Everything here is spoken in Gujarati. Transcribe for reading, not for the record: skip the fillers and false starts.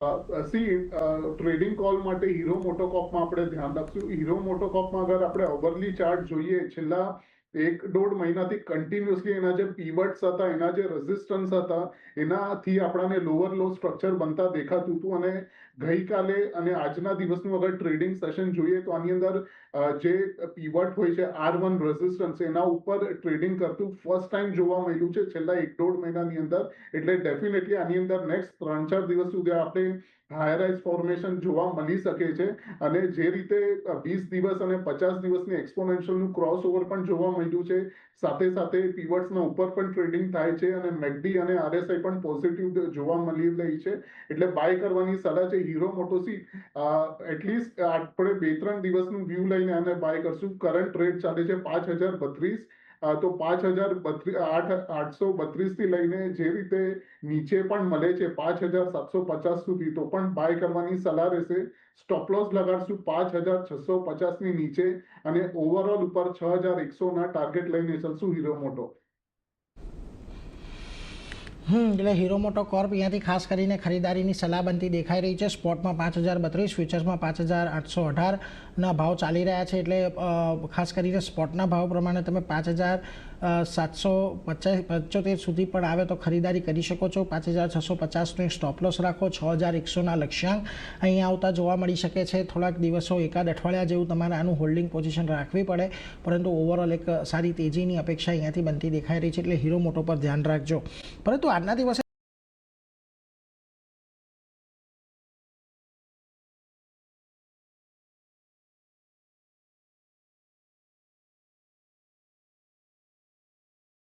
ટ્રેડિંગ કોલ માટે હીરો મોટોકોપમાં આપણે ધ્યાન રાખશું. હીરો મોટોકોપમાં અગર આપણે ઓવરલી ચાર્ટ જોઈએ, છેલ્લા 1-1.5 મહિનાથી કન્ટિન્યુઅસલી એના જે પીવટ્સ હતા, એના જે રેઝિસ્ટન્સ હતા, એનાથી આપણાને લોઅર લો સ્ટ્રક્ચર બનતા દેખાતું હતું. અને ગઈકાલે અને આજના દિવસનું અગર ટ્રેડિંગ સેશન જોઈએ તો આની અંદર જે પીવટ હોય છે, R1 રેઝિસ્ટન્સ, એના ઉપર ટ્રેડિંગ કરતું ફર્સ્ટ ટાઈમ જોવા મળ્યું છે છેલ્લા 1-1.5 મહિનાની અંદર. એટલે ડેફિનેટલી આની અંદર નેક્સ્ટ 3-4 દિવસ સુધી આપણે હાયરાઇઝ ફોર્મેશન જોવા મળી શકે છે. અને જે રીતે 20 દિવસ અને 50 દિવસની એક્સપોનેન્શિયલનું ક્રોસ ઓવર પણ જોવા મળ્યું છે, સાથે સાથે પીવટ્સના ઉપર પણ ટ્રેડિંગ થાય છે અને મેકડી અને આરએસઆઈ પણ પોઝિટિવ જોવા મળી રહી છે. એટલે બાય કરવાની સલાહ છે. હીરો મોટોસી એટલીસ્ટ આપણે 2-3 દિવસનું વ્યૂ લઈને આને બાય કરશું. કરંટ રેટ ચાલે છે 5032, તો 832 થી લઈને જે રીતે નીચે પણ મળે છે 5750 સુધી, તો પણ બાય કરવાની સલાહ રહેશે. સ્ટોપ લોસ લગાડશું 5650 ની નીચે અને ઓવરઓલ ઉપર 6100 ના ટાર્ગેટ લઈને ચાલશું હીરો મોટો. એટલે હીરો મોટો કોર્પ અહીંયાથી ખાસ કરીને ખરીદારીની સલાહ બનતી દેખાઈ રહી છે. સ્પોટમાં 5032, ફ્યુચર્સમાં 5818ના ભાવ ચાલી રહ્યા છે. એટલે ખાસ કરીને સ્પોટના ભાવ પ્રમાણે તમે 5775 સુધી પણ આવે તો ખરીદારી કરી શકો છો. 5650નો એક સ્ટોપ લોસ રાખો. 6100ના લક્ષ્યાંક અહીં આવતા જોવા મળી શકે છે. થોડાક દિવસો, એકાદ અઠવાડિયા જેવું તમારે આનું હોલ્ડિંગ પોઝિશન રાખવી પડે, પરંતુ ઓવરઓલ એક સારી તેજીની અપેક્ષા અહીંયાથી બનતી દેખાઈ રહી છે. એટલે હીરો મોટો પર ધ્યાન રાખજો. પરંતુ આજના દિવસે